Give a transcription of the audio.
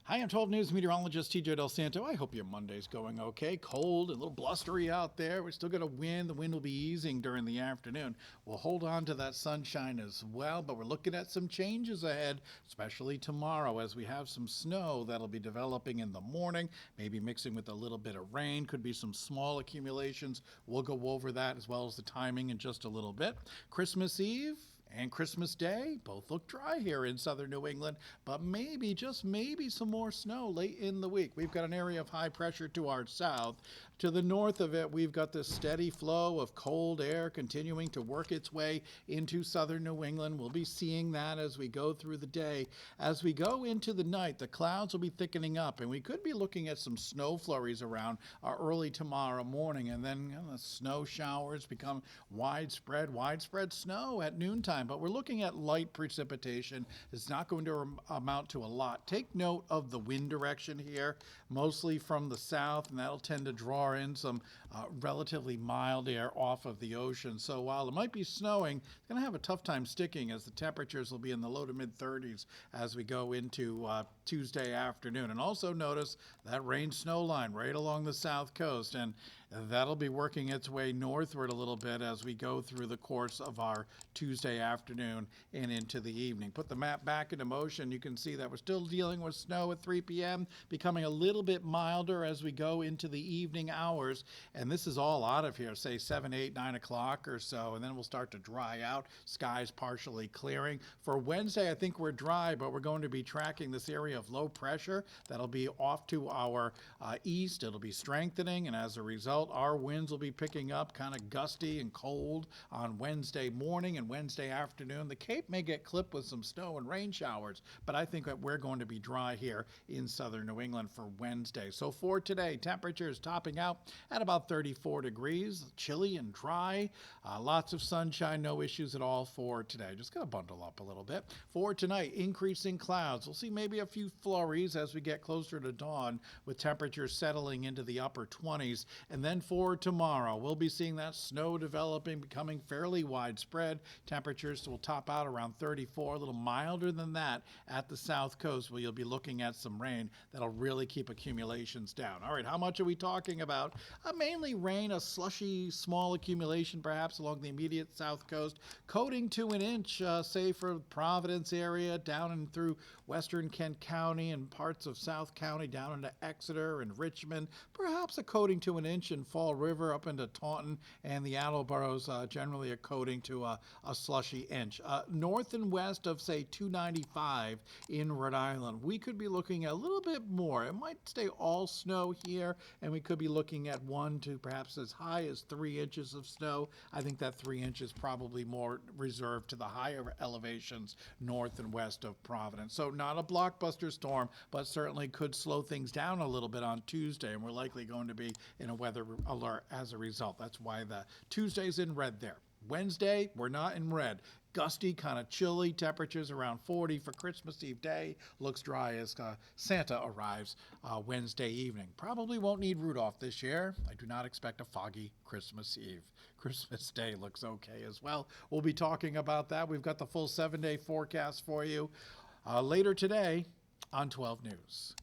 Hi, I'm 12 News meteorologist TJ Del Santo. I hope your Monday's going okay. Cold and a little blustery out there. We're still going to wind. The wind will be easing during the afternoon. We'll hold on to that sunshine as well, but we're looking at some changes ahead, especially tomorrow as we have some snow that'll be developing in the morning, maybe mixing with a little bit of rain. Could be some small accumulations. We'll go over that as well as the timing in just a little bit. Christmas Eve and Christmas Day both look dry here in southern New England, but maybe, just maybe, some more snow late in the week. We've got an area of high pressure to our south. To the north of it, we've got this steady flow of cold air continuing to work its way into southern New England. We'll be seeing that as we go through the day. As we go into the night, the clouds will be thickening up, and we could be looking at some snow flurries around early tomorrow morning, and then the snow showers become widespread snow at noontime. But we're looking at light precipitation. It's not going to amount to a lot. Take note of the wind direction here, mostly from the south, and that'll tend to draw in some relatively mild air off of the ocean. So while it might be snowing, it's going to have a tough time sticking as the temperatures will be in the low to mid 30s as we go into Tuesday afternoon. And also notice that rain snow line right along the south coast, and that'll be working its way northward a little bit as we go through the course of our Tuesday afternoon and into the evening. Put the map back into motion. You can see that we're still dealing with snow at 3 p.m., becoming a little bit milder as we go into the evening hours. And this is all out of here, say 7, 8, 9 o'clock or so, and then we'll start to dry out. Skies partially clearing. For Wednesday, I think we're dry, but we're going to be tracking this area of low pressure that'll be off to our east. It'll be strengthening, and as a result, our winds will be picking up, kind of gusty and cold on Wednesday morning and Wednesday afternoon. The Cape may get clipped with some snow and rain showers, but I think that we're going to be dry here in southern New England for Wednesday. So for today, temperatures topping out at about 34 degrees, chilly and dry. Lots of sunshine, no issues at all for today. Just got to bundle up a little bit. For tonight, increasing clouds. We'll see maybe a few flurries as we get closer to dawn, with temperatures settling into the upper 20s. And then for tomorrow, we'll be seeing that snow developing, becoming fairly widespread. Temperatures will top out around 34, a little milder than that at the south coast, where you'll be looking at some rain that'll really keep accumulations down. All right, how much are we talking about? Mainly rain, a slushy small accumulation perhaps along the immediate south coast, coating to an inch, say for Providence area, down and through western Kent County and parts of South County, down into Exeter and Richmond, perhaps a coating to an inch in Fall River up into Taunton and the Attleboroughs, generally a coating to a slushy inch. North and west of, say, 295 in Rhode Island, we could be looking at a little bit more. It might stay all snow here, and we could be looking at 1 to perhaps as high as 3 inches of snow. I think that 3 inches probably more reserved to the higher elevations north and west of Providence. So not a blockbuster storm, but certainly could slow things down a little bit on Tuesday, and we're likely going to be in a weather alert as a result. That's why the Tuesday's in red there. Wednesday, we're not in red. Gusty, kind of chilly, temperatures around 40 for Christmas Eve day. Looks dry as Santa arrives Wednesday evening. Probably won't need Rudolph this year. I do not expect a foggy Christmas Eve. Christmas Day looks okay as well. We'll be talking about that. We've got the full 7-day forecast for you later today on 12 News.